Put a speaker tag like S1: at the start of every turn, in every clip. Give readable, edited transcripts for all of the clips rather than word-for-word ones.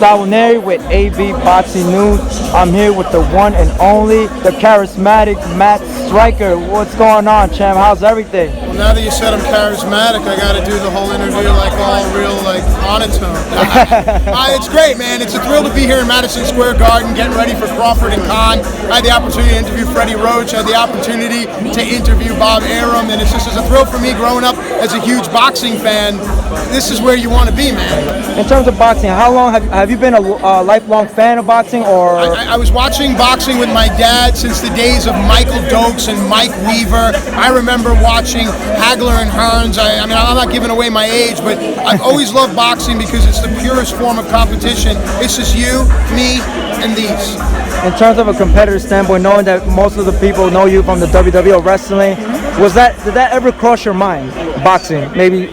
S1: Stalinary with AB Boxing News. I'm here with the one and only, the charismatic Matt Striker. What's going on, champ? How's everything?
S2: Well, now that you said I'm charismatic, I got to do the whole interview like all real, like monotone. It's great, man. It's a thrill to be here in Madison Square Garden, getting ready for Crawford and Khan. I had the opportunity to interview Freddie Roach. I had the opportunity to interview Bob Arum, and it's just a thrill for me growing up as a huge boxing fan. This is where you want to be, man.
S1: In terms of boxing, how long have you been a lifelong fan of boxing, or?
S2: I was watching boxing with my dad since the days of Michael Dokes and Mike Weaver. I remember watching Hagler and Hearns. I mean, I'm not giving away my age, but I've always loved boxing because it's the purest form of competition. It's just you, me, and these.
S1: In terms of a competitor standpoint, knowing that most of the people know you from the WWE or wrestling, did that ever cross your mind, boxing? Maybe.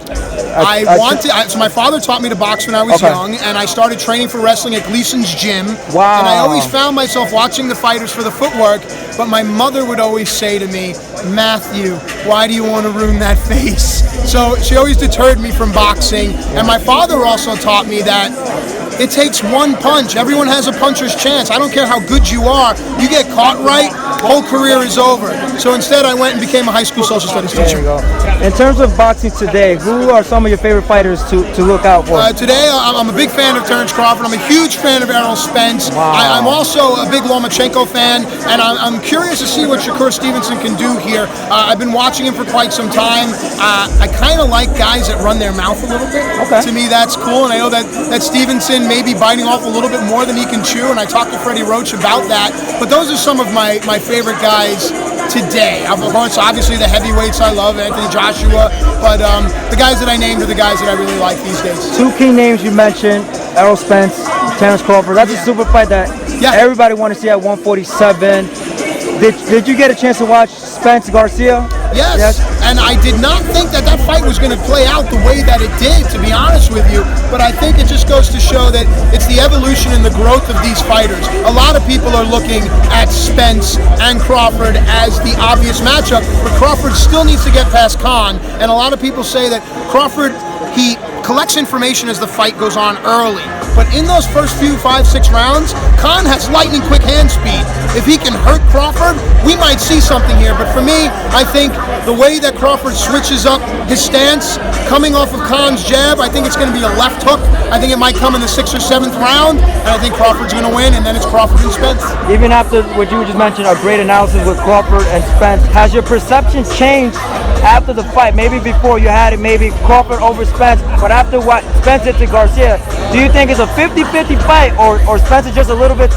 S2: So my father taught me to box when I was young, and I started training for wrestling at Gleason's Gym.
S1: Wow.
S2: And I always found myself watching the fighters for the footwork, but my mother would always say to me, Matthew, why do you want to ruin that face? So she always deterred me from boxing. And my father also taught me that it takes one punch. Everyone has a puncher's chance. I don't care how good you are. You get caught right, whole career is over. So instead I went and became a high school social studies teacher.
S1: There you go. In terms of boxing today, who are some of your favorite fighters to look out for?
S2: Today I'm a big fan of Terrence Crawford. I'm a huge fan of Errol Spence.
S1: Wow.
S2: I'm also a big Lomachenko fan, and I'm curious to see what Shakur Stevenson can do here. I've been watching him for quite some time. I kind of like guys that run their mouth a little bit.
S1: Okay.
S2: To me, that's cool, and I know that Stevenson may be biting off a little bit more than he can chew, and I talked to Freddie Roach about that. But those are some of my favorite guys today. Of course, obviously the heavyweights I love, Anthony Joshua, but the guys that I named are the guys that I really like these days.
S1: Two key names you mentioned, Errol Spence, Terrence Crawford. That's a super fight that everybody want to see at 147. Did you get a chance to watch Spence Garcia?
S2: Yes, and I did not think that fight was going to play out the way that it did, to be honest with you, but I think it just goes to show that it's the evolution and the growth of these fighters. A lot of people are looking at Spence and Crawford as the obvious matchup, but Crawford still needs to get past Khan, and a lot of people say that Crawford, he collects information as the fight goes on early. But in those first few 5-6 rounds, Khan has lightning quick hand speed. If he can hurt Crawford, we might see something here. But for me, I think the way that Crawford switches up his stance, coming off of Khan's jab, I think it's going to be a left hook. I think it might come in the 6th or 7th round, and I think Crawford's going to win, and then it's Crawford and Spence.
S1: Even after what you just mentioned, a great analysis with Crawford and Spence, has your perception changed after the fight? Maybe before you had it, maybe Crawford over Spence, but after what Spence did to Garcia, do you think it's a 50-50 fight, or Spence is just a little bit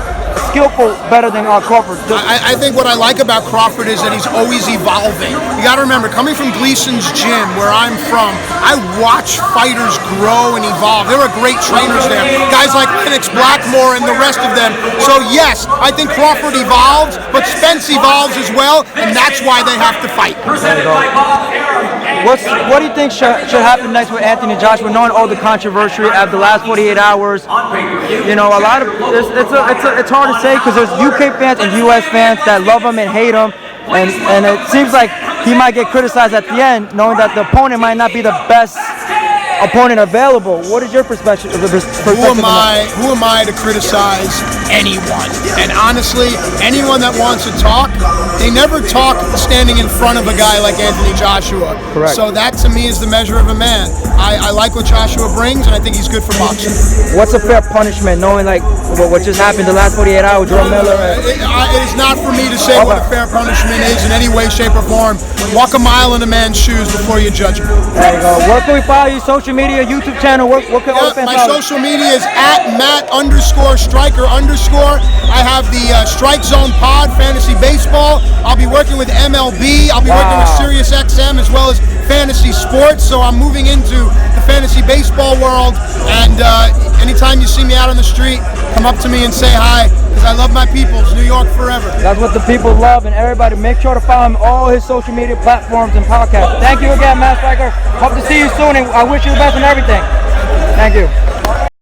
S1: skillful, better than Crawford?
S2: I think what I like about Crawford is that he's always evolving. You got to remember, coming from Gleason's Gym, where I'm from, I watch fighters grow and evolve. There are great trainers there, guys like Lennox Blackmore and the rest of them. So yes, I think Crawford evolves, but Spence evolves as well, and that's why they have to fight.
S1: What do you think should happen next with Anthony Joshua, knowing all the controversy of the last 48 hours? You know, a lot of it's hard to say because there's UK fans and US fans that love him and hate him, and it seems like he might get criticized at the end, knowing that the opponent might not be the best opponent available. What is your perspective?
S2: Who am I to criticize anyone? And honestly, anyone that wants to talk, they never talk standing in front of a guy like Anthony Joshua.
S1: Correct.
S2: So that to me is the measure of a man. I like what Joshua brings, and I think he's good for boxing.
S1: What's a fair punishment, knowing like what just happened the last 48 hours, Joe Miller?
S2: It is not for me to say what a fair punishment is in any way, shape, or form. Walk a mile in a man's shoes before you judge him.
S1: There you go. Where can we follow you? Social media, YouTube channel. What can all fans
S2: my
S1: follow?
S2: social media is at Matt_Striker_. I have the Strike Zone Pod Fantasy Baseball. I'll be working with MLB. I'll be working with Sirius XM as well as Fantasy Sports. So I'm moving into the fantasy baseball world. And anytime you see me out on the street, come up to me and say hi, because I love my peoples. New York forever.
S1: That's what the people love, and everybody make sure to follow him on all his social media platforms and podcasts. Thank you again, Matt Striker. Hope to see you soon, and I wish you the best in everything. Thank you.